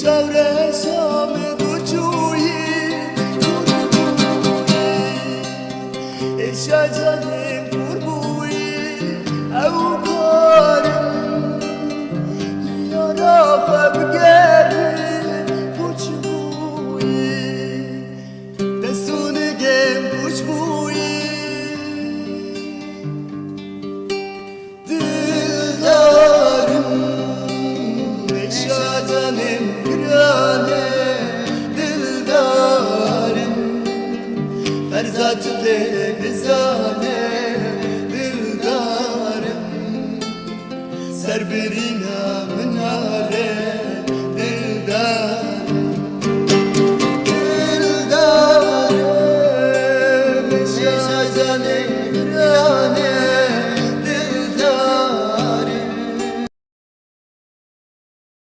چاره شام دوچویی شجره قربویی او کارم یارا خبگری بوچبویی دستونگم بوچبویی دلدارم نشادنم گرانه دلدارم فرزات بزانه دلدارم سر برينا مناره